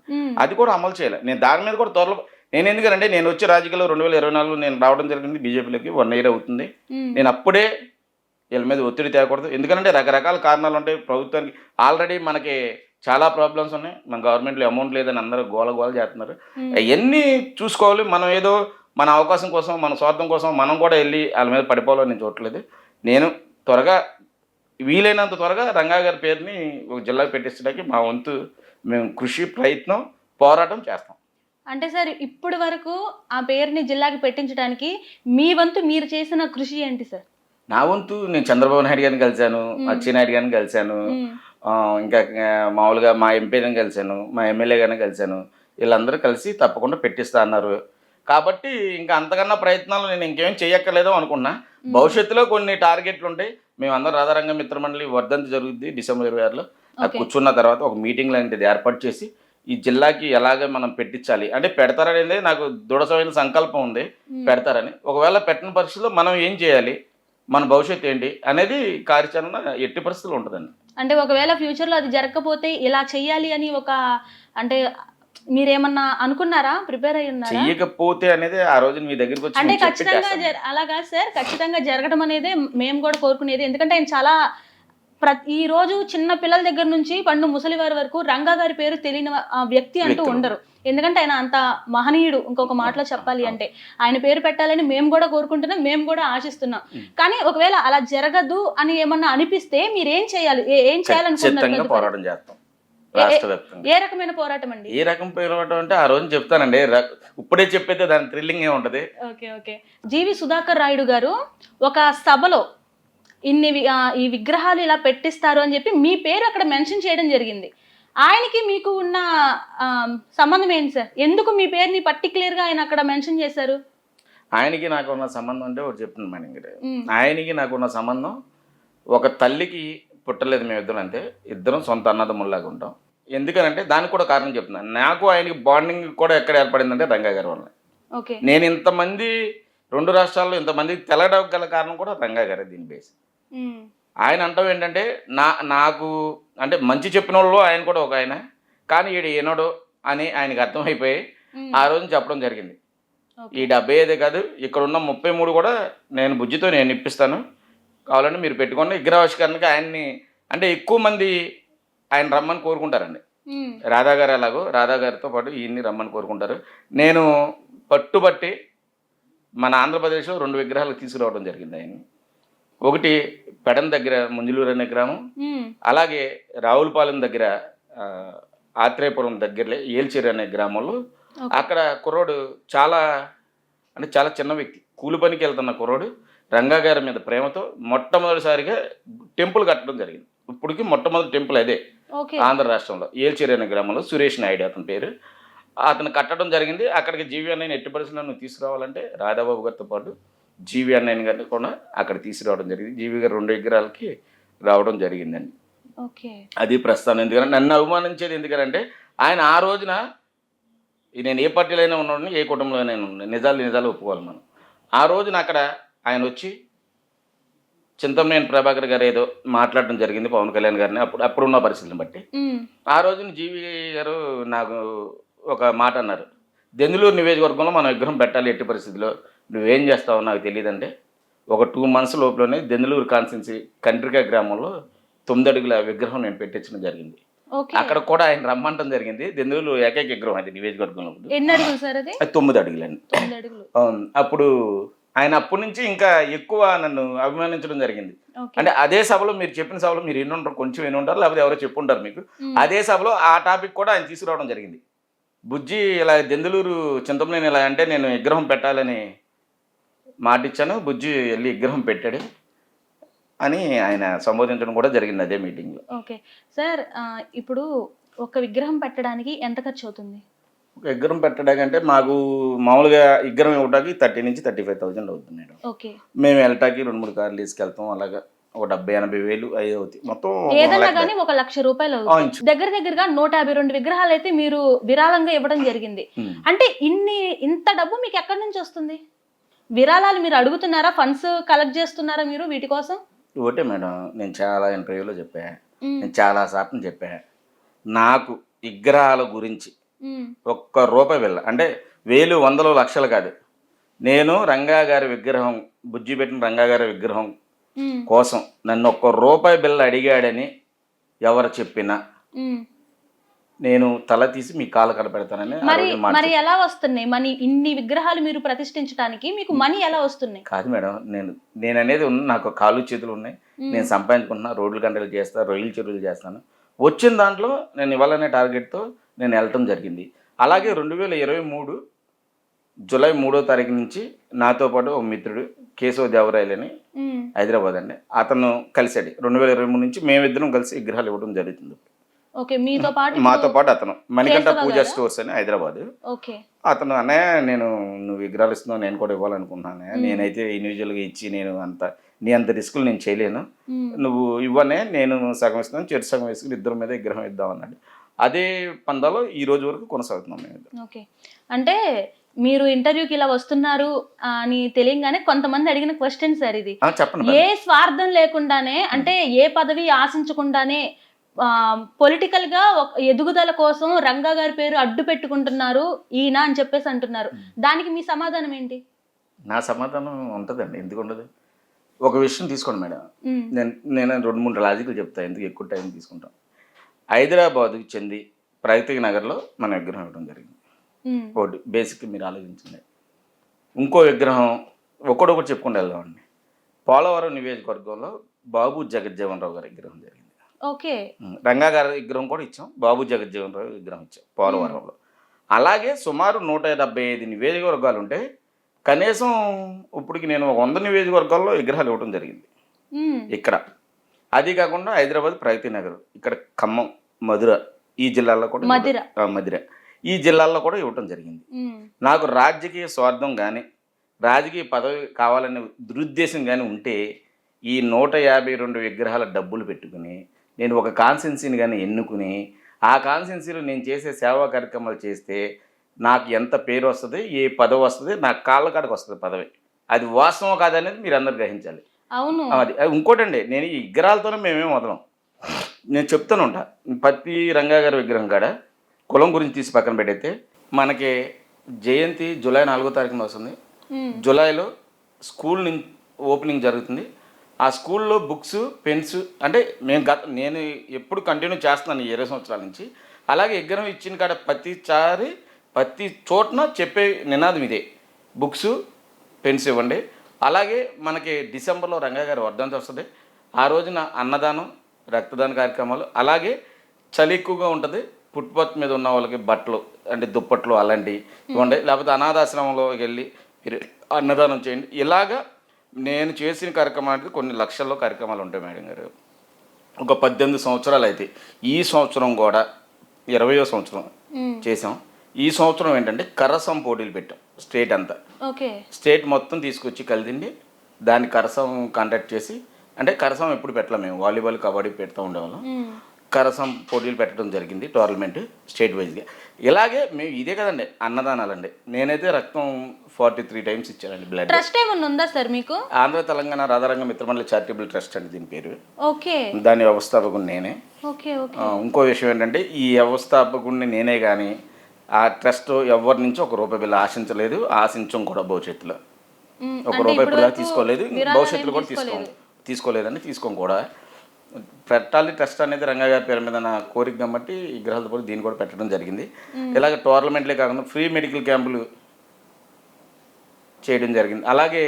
అది కూడా అమలు చేయాలి. నేను దాని మీద కూడా త్వరలో, నేను ఎందుకంటే నేను వచ్చే రాజకీయాల్లో 2024 నేను రావడం జరిగింది, బీజేపీలోకి 1 year అవుతుంది. నేను అప్పుడే వీళ్ళ మీద ఒత్తిడి తేకూడదు, ఎందుకంటే రకరకాల కారణాలు ఉంటాయి ప్రభుత్వానికి. ఆల్రెడీ మనకి చాలా ప్రాబ్లమ్స్ ఉన్నాయి, మన గవర్నమెంట్లో అమౌంట్ లేదని అందరూ గోల చేస్తున్నారు. అవన్నీ చూసుకోవాలి. మనం ఏదో మన అవకాశం కోసం, మన స్వార్థం కోసం మనం కూడా వెళ్ళి వాళ్ళ మీద పడిపోవాలని నేను చూడట్లేదు. నేను త్వరగా, వీలైనంత త్వరగా రంగా గారి పేరుని ఒక జిల్లాకు పెట్టించడానికి మా వంతు మేము కృషి, ప్రయత్నం, పోరాటం చేస్తాం. అంటే సార్ ఇప్పటి వరకు ఆ పేరుని జిల్లాకి పెట్టించడానికి మీ వంతు మీరు చేసిన కృషి ఏంటి సార్? నా వంతు నేను చంద్రబాబు నాయుడు గారిని కలిశాను, అచ్చెన్నాయుడు గారిని కలిశాను, ఇంకా మామూలుగా మా ఎంపీని కలిశాను, మా ఎమ్మెల్యే గారిని కలిశాను. వీళ్ళందరూ కలిసి తప్పకుండా పెట్టిస్తా అన్నారు. కాబట్టి ఇంకా అంతకన్నా ప్రయత్నాలు నేను ఇంకేం చేయక్కర్లేదో అనుకున్నా. భవిష్యత్తులో కొన్ని టార్గెట్లు ఉంటాయి. మేమందరం రాధారంగ మిత్రమండలి వర్ధంతి జరుగుద్ది డిసెంబర్ 26లో. అది కూర్చున్న తర్వాత ఒక మీటింగ్ లాంటిది ఏర్పాటు చేసి ఈ జిల్లాకి ఎలాగ మనం పెట్టించాలి అంటే పెడతారనేది నాకు దృఢమైన సంకల్పం ఉంది, పెడతారని. ఒకవేళ పెట్టిన పరిస్థితుల్లో మనం ఏం చేయాలి, మన భవిష్యత్తు ఏంటి అనేది కార్యాచరణ ఎట్టి పరిస్థితులు ఉంటుందండి. అంటే ఒకవేళ ఫ్యూచర్లో అది జరగకపోతే ఇలా చెయ్యాలి అని ఒక అంటే మీరేమన్నా అనుకున్నారా, ప్రిపేర్ అయ్యి ఉన్నారా? చెయ్యకపోతే అనేది ఆ రోజు మీ దగ్గరికి వచ్చి అంటే ఖచ్చితంగా అలాగా సార్, ఖచ్చితంగా జరగడం అనేది మేము కూడా కోరుకునేది. ఎందుకంటే ఆయన చాలా ఈ రోజు చిన్న పిల్లల దగ్గర నుంచి పండు ముసలి వారి వరకు రంగా గారి పేరు తెలియని వ్యక్తి అంటూ ఉండరు. ఎందుకంటే ఆయన అంత మహనీయుడు. ఇంకొక మాటలో చెప్పాలి అంటే ఆయన పేరు పెట్టాలని మేము కూడా కోరుకుంటున్నాం, మేము కూడా ఆశిస్తున్నాం. కానీ ఒకవేళ అలా జరగదు అని ఏమన్నా అనిపిస్తే మీరు ఏం చేయాలి, ఏం చేయాలనుకుంటున్నారు? పోరాటం చేస్తాం. ఏ రకమైన పోరాటం అండి? ఏ రకం పోరాటం అంటే ఆ రోజు చెప్తానండి, ఇప్పుడే చెప్పైతే దాని థ్రిల్లింగ్ ఏ ఉంటది. ఓకే. జీవి సుధాకర్ రాయుడు గారు ఒక సభలో ఈ విగ్రహాలు ఇలా పెట్టిస్తారు అని చెప్పి మీ పేరు అక్కడ మెన్షన్ చేయడం జరిగింది. ఆయనకి మీకు ఉన్న సంబంధం ఏంటి సార్? ఎందుకు మీ పేరుని పర్టికులర్ గా ఆయన అక్కడ మెన్షన్ చేశారు? ఆయనకి నాకు ఉన్న సంబంధం అంటే ఒకటి చెప్తుంది మేడం గారు. ఆయనకి నాకున్న సంబంధం, ఒక తల్లికి పుట్టలేదు మేమిద్దరం, అంతే. ఇద్దరం సొంత అన్నదమ్ముల్లాగా ఉంటాం. ఎందుకనంటే దానికి కూడా కారణం చెప్తున్నాను. నాకు ఆయనకి బాండింగ్ కూడా ఎక్కడ ఏర్పడిందంటే రంగా గారి వల్ల. నేను ఇంతమంది 2 రాష్ట్రాల్లో ఇంతమందికి తెలగడం గల కారణం కూడా రంగా గారే. దీని బేస్ ఆయన అంటాం ఏంటంటే నాకు అంటే మంచి చెప్పిన వాళ్ళు ఆయన కూడా ఒక ఆయన, కానీ ఈడు ఏనాడు అని ఆయనకు అర్థమైపోయి ఆ రోజు చెప్పడం జరిగింది. ఈ 75 కాదు, ఇక్కడ ఉన్న 33 కూడా నేను బుజ్జితో నేను ఇప్పిస్తాను, కావాలంటే మీరు పెట్టుకోండి. విగ్రహావిష్కరణకి ఆయన్ని అంటే ఎక్కువ మంది ఆయన రమ్మని కోరుకుంటారండి. రాధా గారు ఎలాగో రాధా గారితో పాటు ఈయన్ని రమ్మని కోరుకుంటారు. నేను పట్టుబట్టి మన ఆంధ్రప్రదేశ్లో 2 విగ్రహాలు తీసుకురావడం జరిగింది. ఆయన ఒకటి పెడన్ దగ్గర ముంజులూరు అనే గ్రామం, అలాగే రావులపాలెం దగ్గర ఆత్రేయపురం దగ్గరలో ఏల్చేరు అనే గ్రామంలో. అక్కడ కుర్రోడు చాలా అంటే చాలా చిన్న వ్యక్తి, కూలి పనికి వెళ్తున్న కుర్రోడు రంగా గారి మీద ప్రేమతో మొట్టమొదటిసారిగా టెంపుల్ కట్టడం జరిగింది. ఇప్పటికి మొట్టమొదటి టెంపుల్ అదే ఆంధ్ర రాష్ట్రంలో, ఏల్చేరు అనే గ్రామంలో. సురేష్ నాయుడు అతని పేరు. అతను కట్టడం జరిగింది. అక్కడికి జీవి అన్నయ్యని ఎట్టి పరిస్థితుల్లో నువ్వు తీసుకురావాలంటే రాధాబాబు గారితో పాటు జీవి అన్నయ్య గారిని కూడా అక్కడ తీసుకురావడం జరిగింది. జీవి గారు 2 విగ్రహాలకి రావడం జరిగిందండి. అది ప్రస్థానం. ఎందుకంటే నన్ను అవమానించేది ఎందుకంటే ఆయన ఆ రోజున నేను ఏ పార్టీలో అయినా ఉన్నాను, ఏ కుటుంబంలో అయినా ఉన్నాను, నిజాలు ఒప్పుకోవాలి మనం. ఆ రోజున అక్కడ ఆయన వచ్చి చింతమనేని ప్రభాకర్ గారు ఏదో మాట్లాడడం జరిగింది పవన్ కళ్యాణ్ గారిని, అప్పుడున్న పరిస్థితులను బట్టి. ఆ రోజున జీవి గారు నాకు ఒక మాట అన్నారు, దెందులూరు నియోజకవర్గంలో మనం విగ్రహం పెట్టాలి, ఎట్టి పరిస్థితిలో నువ్వేం చేస్తావో నాకు తెలియదంటే ఒక 2 months లోపలనే దెందులూరు కాన్స్టిట్యున్సీ కంట్రికా గ్రామంలో 9 అడుగుల విగ్రహం నేను పెట్టించడం జరిగింది. అక్కడ కూడా ఆయన రమ్మంటం జరిగింది. దెందులూరు ఏకైక విగ్రహం అది నియోజకవర్గంలో. 9 అడుగులండి. అప్పుడు ఆయన అప్పటి నుంచి ఇంకా ఎక్కువ నన్ను అభిమానించడం జరిగింది. అంటే అదే సభలో మీరు చెప్పిన సభలో మీరు ఎన్నుంటారు, కొంచెం ఎన్నుంటారు, లేకపోతే ఎవరో చెప్పుంటారు మీకు. అదే సభలో ఆ టాపిక్ కూడా ఆయన తీసుకురావడం జరిగింది. బుజ్జి ఇలా దెందులూరు చింతమనేని ఇలా అంటే నేను విగ్రహం పెట్టాలని మాటిచ్చాను, బుజ్జి వెళ్ళి విగ్రహం పెట్టాడు అని ఆయన సంబోధించడం కూడా జరిగింది అదే మీటింగ్లో. ఓకే సార్, ఇప్పుడు ఒక విగ్రహం పెట్టడానికి ఎంత ఖర్చు అవుతుంది? ఒక విగ్రహం పెట్టడానికి అంటే మాకు మామూలుగా విగ్రహం ఇవ్వడానికి 30,000 నుంచి 35,000 అవుతుంది మేడం. మేము వెళ్ళటానికి 2-3 కార్లు తీసుకెళ్తాం, అలాగా ఒక 70,000-80,000 అవి అవుతాయి మొత్తం. ఏదన్నా కానీ 1,00,000 రూపాయలు అవుతుంది. దగ్గరగా 152 విగ్రహాలు అయితే మీరు విరాళంగా ఇవ్వడం జరిగింది. అంటే ఇంత డబ్బు మీకు ఎక్కడి నుంచి వస్తుంది? విరాళాలు మీరు అడుగుతున్నారా, ఫండ్స్ కలెక్ట్ చేస్తున్నారా మీరు వీటి కోసం? ఒకటే మేడం, నేను చాలా ఇంటర్వ్యూలో చెప్పా, నేను చాలా సార్లు చెప్పా, నాకు విగ్రహాల గురించి ₹1 వెళ్ళ అంటే 1000, 100, లక్షలు కాదు. నేను రంగా గారి విగ్రహం, బుజ్జి పెట్టిన రంగా గారి విగ్రహం కోసం నన్ను ₹1 బిల్ల అడిగాడని ఎవరు చెప్పినా నేను తల తీసి మీ కాళ్ళ కడ పెడతానని. మరి ఎలా వస్తున్నాయి మనీ? ఇన్ని విగ్రహాలు మీరు ప్రతిష్ఠించడానికి మీకు మనీ ఎలా వస్తున్నాయి? కాదు మేడం, నేను అనేది నాకు కాళ్ళు చేతులు ఉన్నాయి, నేను సంపాదించుకుంటున్నా, రోడ్లు గంటలు చేస్తా, రొయ్యలు చెరువులు చేస్తాను. వచ్చిన దాంట్లో నేను ఇవ్వాలనే టార్గెట్తో నేను వెళ్ళటం జరిగింది. అలాగే 2023 జూలై 3వ తారీఖు నుంచి నాతో పాటు ఒక మిత్రుడు కేశవ దేవరాయలు అని హైదరాబాద్ అండి, అతను కలిసాడు 2023 నుంచి మేమిద్దరం కలిసి విగ్రహాలు ఇవ్వడం జరుగుతుంది. ఓకే, మాతో పాటు అతను మణికంఠ కేశవ పూజా గారా? స్టోర్స్ అని హైదరాబాద్. ఓకే. అతను అన్నయ్య నేను నువ్వు విగ్రహాలు ఇస్తున్నావు, నేను కూడా ఇవ్వాలనుకుంటున్నాను, నేనైతే ఇండివిజువల్గా ఇచ్చి నేను నీ అంత రిస్కులు నేను చేయలేను, నువ్వు ఇవ్వనే నేను సగం ఇస్తున్నాను, చెరు సగం వేసుకుని ఇద్దరి మీద విగ్రహం ఇద్దాం అన్నాడు. అదే పందాలో ఈ రోజు వరకు కొనసాగుతున్నాం మేము. ఓకే, అంటే మీరు ఇంటర్వ్యూకి ఇలా వస్తున్నారు అని తెలియగానే కొంతమంది అడిగిన క్వశ్చన్ సార్ ఇది. చెప్పండి. ఏ స్వార్థం లేకుండానే, అంటే ఏ పదవి ఆశించకుండానే పొలిటికల్ గా ఎదుగుదల కోసం రంగా గారి పేరు అడ్డు పెట్టుకుంటున్నారు ఈయన అని చెప్పేసి అంటున్నారు. దానికి మీ సమాధానం ఏంటి? నా సమాధానం ఉంటుందండి, ఎందుకు ఉండదు. ఒక విషయం తీసుకోండి మేడం, నేను 2-3 లాజికల్ చెప్తాను, ఎందుకు ఎక్కువ టైం తీసుకుంటాం. హైదరాబాద్కి చెంది ప్రగతి నగర్లో మన విగ్రహం ఇవ్వడం జరిగింది. ఒకటి బేసిక్ మీరు ఆలోచించండి. ఇంకో విగ్రహం ఒకటి చెప్పుకుంటూ వెళ్దామండి. పోలవరం నియోజకవర్గంలో బాబు జగజ్జీవన్ రావు గారి విగ్రహం జరిగింది. ఓకే. రంగా గారి విగ్రహం కూడా ఇచ్చాం, బాబు జగజ్జీవన్ రావు విగ్రహం ఇచ్చాం పోలవరంలో. అలాగే సుమారు 175 నియోజకవర్గాలు ఉంటే కనీసం ఇప్పటికి నేను 100 నియోజకవర్గాల్లో విగ్రహాలు ఇవ్వడం జరిగింది ఇక్కడ. అది కాకుండా హైదరాబాద్ ప్రగతి నగర్, ఇక్కడ ఖమ్మం, మధుర, ఈ జిల్లాల్లో కూడా మధుర ఈ జిల్లాల్లో కూడా ఇవ్వటం జరిగింది. నాకు రాజకీయ స్వార్థం కానీ రాజకీయ పదవి కావాలనే దురుద్దేశం కానీ ఉంటే ఈ 152 విగ్రహాల డబ్బులు పెట్టుకుని నేను ఒక కాన్స్టిట్యున్సీని కానీ ఎన్నుకుని ఆ కాన్స్టిట్యున్సీలో నేను చేసే సేవా కార్యక్రమాలు చేస్తే నాకు ఎంత పేరు వస్తుంది, ఏ పదవి వస్తుంది, నాకు కాళ్ళ కాడకు వస్తుంది పదవి. అది వాస్తవం కాదనేది మీరు అందరు గ్రహించాలి. అవును. అది ఇంకోటండి, నేను ఈ విగ్రహాలతోనే మేమేం వదలం. నేను చెప్తాను ఉంటా, ప్రతి రంగా గారి విగ్రహం కాడ కులం గురించి తీసి పక్కన పెట్టయితే మనకి జయంతి జూలై 4వ తారీఖున వస్తుంది. జూలైలో స్కూల్ నుంచి ఓపెనింగ్ జరుగుతుంది. ఆ స్కూల్లో బుక్స్, పెన్స్ అంటే నేను ఎప్పుడు కంటిన్యూ చేస్తున్నాను 20 సంవత్సరాల నుంచి. అలాగే విగ్రహం ఇచ్చిన కాడ ప్రతి చోటన చెప్పే నినాదం ఇదే, బుక్స్, పెన్స్ ఇవ్వండి. అలాగే మనకి డిసెంబర్లో రంగా గారి వర్ధంతి వస్తుంది. ఆ రోజున అన్నదానం, రక్తదాన కార్యక్రమాలు. అలాగే చలి ఎక్కువగా ఉంటుంది, ఫుట్పాత్ మీద ఉన్న వాళ్ళకి బట్టలు అంటే దుప్పట్లు అలాంటివి ఇవ్వండి, లేకపోతే అనాథాశ్రమంలోకి వెళ్ళి మీరు అన్నదానం చేయండి. ఇలాగా నేను చేసిన కార్యక్రమానికి కొన్ని లక్షల్లో కార్యక్రమాలు ఉంటాయి మేడం గారు. ఒక 18 సంవత్సరాలు అయితే, ఈ సంవత్సరం కూడా 20వ సంవత్సరం చేసాం. ఈ సంవత్సరం ఏంటంటే కరసం పోటీలు పెట్టాం స్టేట్ అంతా. స్టేట్ మొత్తం తీసుకొచ్చి కలిదిండి దాన్ని కరసం కాంటాక్ట్ చేసి, అంటే కరసం ఎప్పుడు పెట్టలేం మేము, వాలీబాల్ కబడ్డీ పెడతా ఉండేవాళ్ళం. కరసం పోటీలు పెట్టడం జరిగింది టోర్నమెంట్ స్టేట్ వైజ్గా. ఇలాగే మేము ఇదే కదండి అన్నదానాలండి. నేనైతే రక్తం 43 టైమ్స్ ఇచ్చానండి బ్లడ్. ట్రస్ట్ ఏమన్నా ఉందా సార్ మీకు? ఆంధ్ర తెలంగాణ రాధారంగ మిత్రమండలి చారిటబుల్ ట్రస్ట్ అండి దీని పేరు. ఓకే. దాని వ్యవస్థాపకుడు నేనే. ఓకే. ఇంకో విషయం ఏంటంటే ఈ వ్యవస్థాపకుడిని నేనే కానీ ఆ ట్రస్ట్ ఎవరి నుంచి ఒక రూపాయి బిల్లు ఆశించలేదు, ఆశించం కూడా భవిష్యత్తులో. ఒక రూపాయి ఇప్పుడు తీసుకోలేదు, భవిష్యత్తులో కూడా తీసుకోలేదండి, తీసుకోం కూడా. పెట్టాలి ట్రస్ట్ అనేది రంగా గారి పేరు మీద నా కోరిక కాబట్టి విగ్రహాలతో పాటు దీన్ని కూడా పెట్టడం జరిగింది. ఇలాగ టోర్నమెంట్లే కాకుండా ఫ్రీ మెడికల్ క్యాంపులు చేయడం జరిగింది. అలాగే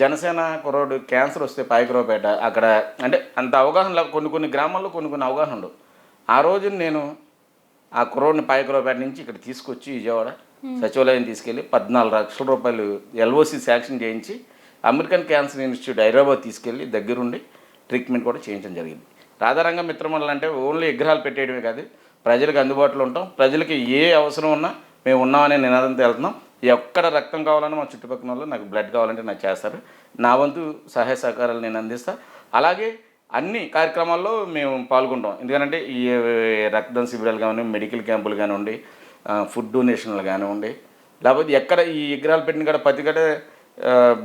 జనసేన కుర్రోడు క్యాన్సర్ వస్తే పాయకరావుపేట, అక్కడ అంటే అంత అవగాహన కొన్ని గ్రామాల్లో కొన్ని అవగాహన ఉండవు. ఆ రోజు నేను ఆ కుర్రోడిని పాయకరావుపేట నుంచి ఇక్కడ తీసుకొచ్చి విజయవాడ సచివాలయం తీసుకెళ్ళి 14 లక్షల రూపాయలు ఎల్ఓసి శాంక్షన్ చేయించి అమెరికన్ క్యాన్సర్ ఇన్స్టిట్యూట్ హైదరాబాద్ తీసుకెళ్ళి దగ్గరుండి ట్రీట్మెంట్ కూడా చేయించడం జరిగింది. రాధారంగ మిత్రమండలి అంటే ఓన్లీ విగ్రహాలు పెట్టేయడమే కాదు, ప్రజలకు అందుబాటులో ఉంటాం, ప్రజలకి ఏ అవసరం ఉన్నా మేము ఉన్నామనే నినాదంతో వెళ్తున్నాం. ఎక్కడ రక్తం కావాలన్నా మా చుట్టుపక్కల వాళ్ళు నాకు బ్లడ్ కావాలంటే నాకు చేస్తారు, నా వంతు సహాయ సహకారాలు నేను అందిస్తాను. అలాగే అన్ని కార్యక్రమాల్లో మేము పాల్గొంటాం. ఎందుకంటే ఈ రక్తదాన శిబిరాలు కానివ్వండి, మెడికల్ క్యాంపులు కానివ్వండి, ఫుడ్ డొనేషన్లు కానివ్వండి, లేకపోతే ఎక్కడ ఈ విగ్రహాలు పెట్టిన కాడ ప్రతి గడ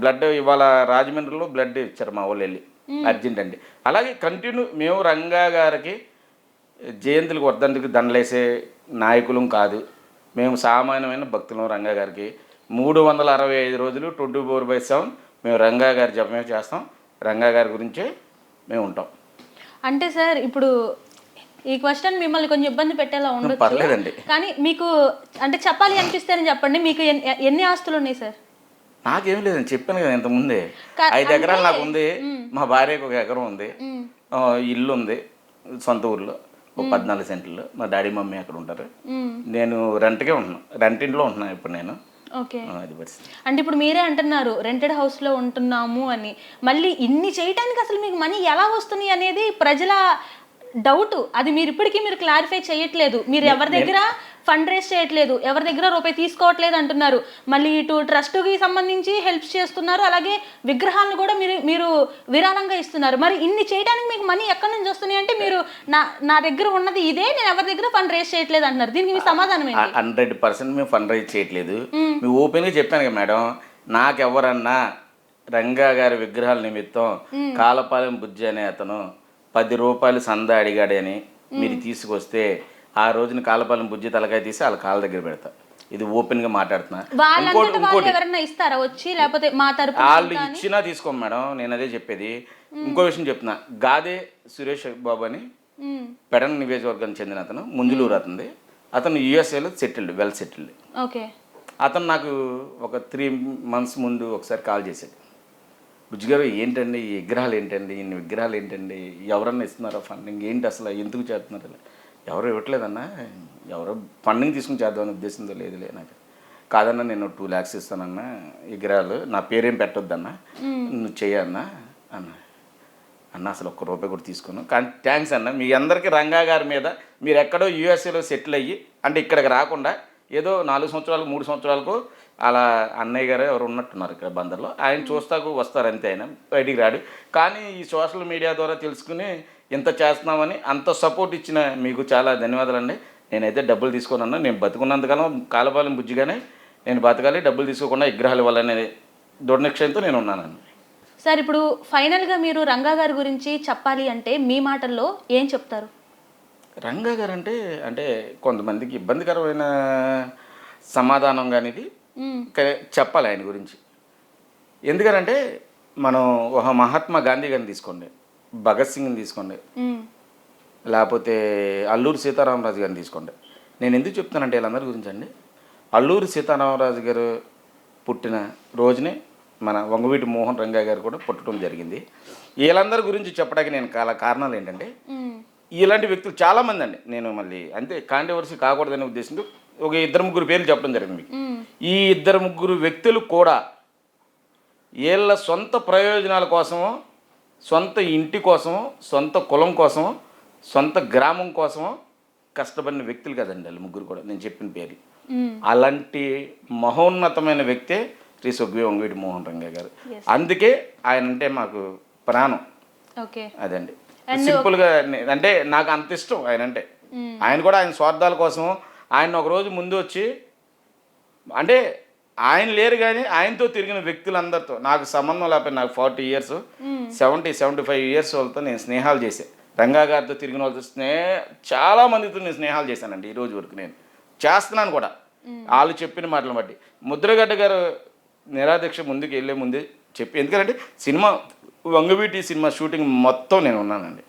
బ్లడ్ ఇవాళ రాజమండ్రిలో బ్లడ్ ఇచ్చారు మా వాళ్ళు వెళ్ళి అర్జెంట్ అండి. అలాగే కంటిన్యూ మేము రంగా గారికి జయంతులకు వర్ధంతికి దండలేసే నాయకులం కాదు, మేము సామాన్యమైన భక్తులం. రంగా గారికి 365 రోజులు 24/7 మేము రంగా గారి జపమే చేస్తాం, రంగా గారి గురించే మేము ఉంటాం. అంటే సార్ ఇప్పుడు ఈ క్వశ్చన్ మిమ్మల్ని కొంచెం ఇబ్బంది పెట్టేలా ఉండదు, పర్లేదండి. కానీ మీకు అంటే చెప్పాలి అనిపిస్తేనే చెప్పండి, మీకు ఎన్ని ఆస్తులు ఉన్నాయి సార్? నాకేం లేదండి, చెప్పాను కదా ఇంతకుముందే, 5 ఎకరాలు నాకు ఉంది, మా భార్యకు 1 ఎకరం ఉంది, ఇల్లు ఉంది సొంత ఊర్లో 14 సెంట్లు. మా డాడీ మమ్మీ అక్కడ ఉంటారు, నేను రెంట్కే ఉంటున్నాను, రెంటింట్లో ఉంటున్నాను ఇప్పుడు నేను. ఓకే. అది పరిస్థితి. అంటే ఇప్పుడు మీరే అంటున్నారు రెంటెడ్ హౌస్లో ఉంటున్నాము అని. మళ్ళీ ఇన్ని చేయటానికి అసలు మీకు మనీ ఎలా వస్తున్నాయి అనేది ప్రజల డౌట్. అది మీరు ఇప్పటికీ మీరు క్లారిఫై చేయట్లేదు. మీరు ఎవరి దగ్గర ఫండ్ రేస్ చేయట్లేదు, ఎవరి దగ్గర రూపాయి తీసుకోవట్లేదు అంటున్నారు. మళ్ళీ ఇటు ట్రస్ట్కి సంబంధించి హెల్ప్స్ చేస్తున్నారు, అలాగే విగ్రహాలను కూడా మీరు విరాళంగా ఇస్తున్నారు. మరి ఇన్ని చేయడానికి మీకు మనీ ఎక్కడి నుంచి వస్తున్నాయి అంటే మీరు నా దగ్గర ఉన్నది ఇదే, నేను ఎవరి దగ్గర ఫండ్ రేస్ చేయట్లేదు అంటున్నారు. దీనికి మీ సమాధానం ఏంటి? 100% మేము ఫండ్ రైజ్ చేయట్లేదు. మేము ఓపెన్గా చెప్పాను కదా మేడం, నాకెవరన్నా రంగా గారి విగ్రహాల నిమిత్తం కాలపాలెం బుజ్జి అనే అతను 10 రూపాయలు సందా అడిగాడని మీరు తీసుకొస్తే ఆ రోజున కాలపాలెం బుజ్జి తలకాయ తీసి వాళ్ళ కాళ్ళ దగ్గర పెడతా. ఇది ఓపెన్ గా మాట్లాడుతున్నా. వాళ్ళు ఇచ్చినా తీసుకోం మేడం, నేను అదే చెప్పేది. ఇంకో విషయం చెప్తున్నా, గాదే సురేష్ బాబు అని పెడన నియోజకవర్గానికి చెందిన అతను, ముంజులూరు అతనిది. అతను యుఎస్ఏలో సెటిల్డ్, వెల్ సెటిల్డ్. అతను నాకు ఒక 3 months ముందు ఒకసారి కాల్ చేశాడు. బుజ్జి గారు ఏంటండి ఈ విగ్రహాలు ఏంటండి, ఇన్ని విగ్రహాలు ఏంటండి, ఎవరన్నా ఇస్తున్నారా ఫండింగ్, ఏంటి అసలు ఎందుకు చేస్తున్నారు? ఎవరు ఇవ్వట్లేదన్నా, ఎవరో ఫండింగ్ తీసుకుని చేద్దామని ఉద్దేశంతో లేదులే. నాకు కాదన్నా నేను 2 lakhs ఇస్తానన్నా విగ్రహాలు, నా పేరేం పెట్టొద్దన్నా, నువ్వు చెయ్యన్నా అన్న అసలు ₹1 కూడా తీసుకున్నాను. కానీ థ్యాంక్స్ అన్న, మీ అందరికీ రంగా గారి మీద, మీరు ఎక్కడో యూఎస్ఏలో సెటిల్ అయ్యి అంటే ఇక్కడికి రాకుండా ఏదో 4 సంవత్సరాలకు 3 సంవత్సరాలకు అలా అన్నయ్య గారు ఎవరు ఉన్నట్టున్నారు ఇక్కడ బందర్లో, ఆయన చూస్తాకు వస్తారు అంతే, ఆయన బయటికి రాడు. కానీ ఈ సోషల్ మీడియా ద్వారా తెలుసుకుని ఇంత చేస్తున్నామని అంత సపోర్ట్ ఇచ్చిన మీకు చాలా ధన్యవాదాలండి. నేనైతే డబ్బులు తీసుకోనన్నా, నేను బతుకున్నంతకాలం కాలపాలెం బుజ్జిగానే నేను బతకాలి, డబ్బులు తీసుకోకుండా విగ్రహాలు ఇవ్వాలనే దృఢ నిశ్చయంతో నేను ఉన్నానండి. సార్ ఇప్పుడు ఫైనల్గా మీరు రంగా గారి గురించి చెప్పాలి అంటే మీ మాటల్లో ఏం చెప్తారు? రంగా గారు అంటే కొంతమందికి ఇబ్బందికరమైన సమాధానం కానీ ఇది చెప్పాలి ఆయన గురించి. ఎందుకంటే మనం ఒక మహాత్మా గాంధీ గారిని తీసుకోండి, భగత్ సింగ్ని తీసుకోండి, లేకపోతే అల్లూరి సీతారామరాజు గారిని తీసుకోండి. నేను ఎందుకు చెప్తానంటే వీళ్ళందరి గురించి అండి, అల్లూరి సీతారామరాజు గారు పుట్టిన రోజునే మన వంగవీటి మోహన్ రంగా గారు కూడా పుట్టడం జరిగింది. వీళ్ళందరి గురించి చెప్పడానికి నేను కారణాలు ఏంటంటే, ఇలాంటి వ్యక్తులు చాలామంది అండి, నేను మళ్ళీ అంతే కాంట్రవర్సీ కాకూడదనే ఉద్దేశంతో ఒక 2-3 పేర్లు చెప్పడం జరిగింది మీకు. ఈ 2-3 వ్యక్తులు కూడా వీళ్ళ సొంత ప్రయోజనాల కోసమో, సొంత ఇంటి కోసమో, సొంత కులం కోసమో, సొంత గ్రామం కోసమో కష్టపడిన వ్యక్తులు కదండి వాళ్ళు ముగ్గురు కూడా, నేను చెప్పిన పేరు. అలాంటి మహోన్నతమైన వ్యక్తే శ్రీ స్వర్గీయ వంగవీటి మోహన్ రంగా గారు. అందుకే ఆయన అంటే మాకు ప్రాణం. అదండి సింపుల్గా, అంటే నాకు అంత ఇష్టం ఆయన అంటే. ఆయన కూడా ఆయన స్వార్థాల కోసం ఆయన ఒకరోజు ముందు వచ్చి, అంటే ఆయన లేరు కానీ ఆయనతో తిరిగిన వ్యక్తులందరితో నాకు సంబంధం లేకపోతే, నాకు 40 years 70-75 years వాళ్ళతో నేను స్నేహాలు చేశాను. రంగా గారితో తిరిగిన వాళ్ళతో చాలా మందితో నేను స్నేహాలు చేశానండి. ఈ రోజు వరకు నేను చేస్తున్నాను కూడా, వాళ్ళు చెప్పిన మాటలను బట్టి. ముద్రగడ్డ గారు నిరాదీక్ష ముందుకు వెళ్ళే ముందే చెప్పి, ఎందుకంటే సినిమా వంగవీటి సినిమా షూటింగ్ మొత్తం నేను ఉన్నానండి.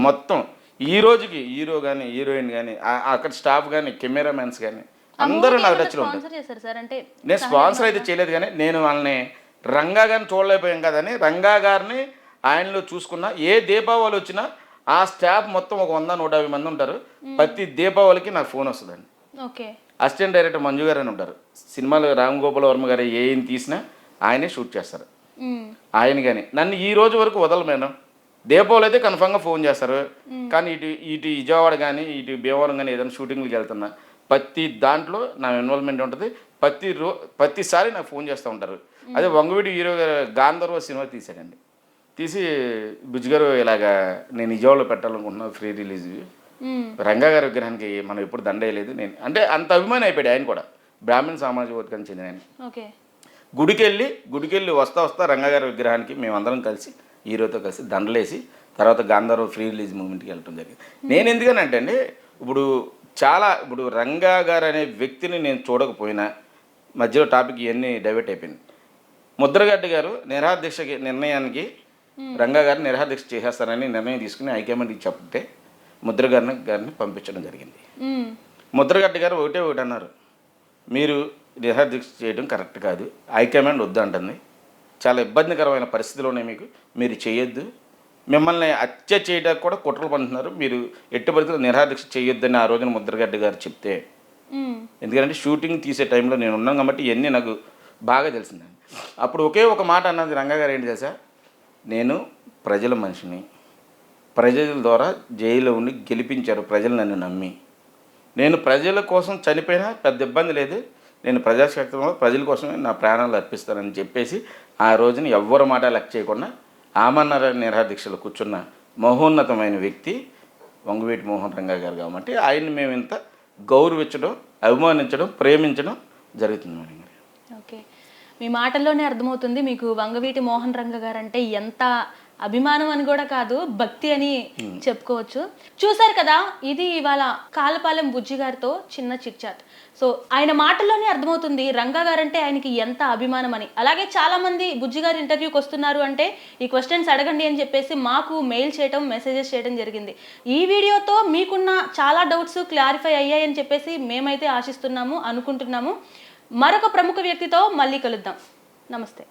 మొత్తం ఈ రోజుకి హీరో కానీ, హీరోయిన్ కానీ, అక్కడ స్టాఫ్ కానీ, కెమెరామెన్స్ కానీ అందరూ నాకు టచ్లో ఉంటారు. నేను స్పాన్సర్ అయితే చేయలేదు కానీ నేను వాళ్ళని రంగా గారిని చూడలేకపోయాం కదని రంగా గారిని ఆయనలో చూసుకున్నా. ఏ దీపావళి వచ్చినా ఆ స్టాఫ్ మొత్తం ఒక 100-150 మంది ఉంటారు. ప్రతి దీపావళికి నాకు ఫోన్ వస్తుందండి. అసిస్టెంట్ డైరెక్టర్ మంజు గారు అని ఉంటారు. సినిమాలో రామ్ గోపాల్ వర్మ గారు ఏం తీసినా ఆయనే షూట్ చేస్తారు. ఆయన కానీ నన్ను ఈ రోజు వరకు వదలరు మేడం. దీపావళి అయితే కన్ఫామ్గా ఫోన్ చేస్తారు. కానీ ఇటు విజయవాడ కానీ, ఇటు భీమవరం కానీ ఏదైనా షూటింగ్కి వెళ్తున్నా ప్రతి దాంట్లో నా ఇన్వాల్వ్మెంట్ ఉంటుంది. ప్రతిసారి నాకు ఫోన్ చేస్తూ ఉంటారు. అదే వంగవీటి హీరో గారు గాంధర్వ సినిమా తీశాడండి. తీసి బుజ్జి గారు ఇలాగా నేను విజయవాడలో పెట్టాలనుకుంటున్నాను ఫ్రీ రిలీజ్, రంగా గారి విగ్రహానికి మనం ఎప్పుడు దండేయలేదు. నేను అంటే అంత అభిమాని అయిపోయాడు ఆయన కూడా. బ్రాహ్మణ సామాజిక వర్గానికి చెందిన ఆయన. గుడికి వెళ్ళి వస్తా రంగా గారి విగ్రహానికి మేమందరం కలిసి హీరోతో కలిసి దండలేసి తర్వాత గాంధర్వ ఫ్రీ రిలీజ్ మూమెంట్కి వెళ్ళటం జరిగింది. నేను ఎందుకనంటే అండి, ఇప్పుడు రంగా గారు అనే వ్యక్తిని నేను చూడకపోయినా మధ్యలో టాపిక్ ఇవన్నీ డైవర్ట్ అయిపోయింది. ముద్రగడ్డ గారు నిరాదీక్షకి నిర్ణయానికి రంగా గారిని నిరాదీక్ష చేసేస్తారని నిర్ణయం తీసుకుని హైకమాండ్కి చెప్తే గారిని పంపించడం జరిగింది. ముద్రగడ్డ గారు ఒకటి అన్నారు, మీరు నిరాదీక్ష చేయడం కరెక్ట్ కాదు, హైకమాండ్ వద్దు అంటుంది, చాలా ఇబ్బందికరమైన పరిస్థితిలోనే మీరు చేయొద్దు, మిమ్మల్ని హత్య చేయడానికి కూడా కుట్రలు పంటున్నారు, మీరు ఎట్టి పరిస్థితుల్లో నిరాదీక్ష చేయొద్దని ఆ రోజున ముద్రగడ్డ గారు చెప్తే మ్మ్. ఎందుకంటే షూటింగ్ తీసే టైంలో నేను ఉన్నాను కాబట్టి ఇవన్నీ నాకు బాగా తెలిసిందండి. అప్పుడు ఒకే ఒక మాట అన్నది రంగా గారు ఏంటి తెలుసా, నేను ప్రజల మనిషిని, ప్రజల ద్వారా జైల్లో ఉండి గెలిపించారు ప్రజలు నన్ను నమ్మి, నేను ప్రజల కోసం చనిపోయినా పెద్ద ఇబ్బంది లేదు, నేను ప్రజాశక్తిలో ప్రజల కోసమే నా ప్రాణాలు అర్పిస్తానని చెప్పేసి ఆ రోజున ఎవ్వరు మాట లెక్క చేయకుండా ఆమరణ నిరాదీక్షలో కూర్చున్న మహోన్నతమైన వ్యక్తి వంగవీటి మోహన్ రంగా గారు. కాబట్టి ఆయన్ని మేము ఇంత గౌరవించడం, అభిమానించడం, ప్రేమించడం జరుగుతుంది మేడం. ఓకే, మీ మాటల్లోనే అర్థమవుతుంది మీకు వంగవీటి మోహన్ రంగ గారు అంటే ఎంత అభిమానం అని కూడా కాదు, భక్తి అని చెప్పుకోవచ్చు. చూసారు కదా, ఇది ఇవాళ కాలపాలెం బుజ్జి గారితో చిన్న చిట్చాట్. సో ఆయన మాటల్లోనే అర్థమవుతుంది రంగా గారు అంటే ఆయనకి ఎంత అభిమానం అని. అలాగే చాలా మంది బుజ్జి గారు ఇంటర్వ్యూకి వస్తున్నారు అంటే ఈ క్వశ్చన్స్ అడగండి అని చెప్పేసి మాకు మెయిల్ చేయడం, మెసేజెస్ చేయడం జరిగింది. ఈ వీడియోతో మీకున్న చాలా డౌట్స్ క్లారిఫై అయ్యాయని చెప్పేసి మేమైతే ఆశిస్తున్నాము, అనుకుంటున్నాము. మరొక ప్రముఖ వ్యక్తితో మళ్ళీ కలుద్దాం. నమస్తే.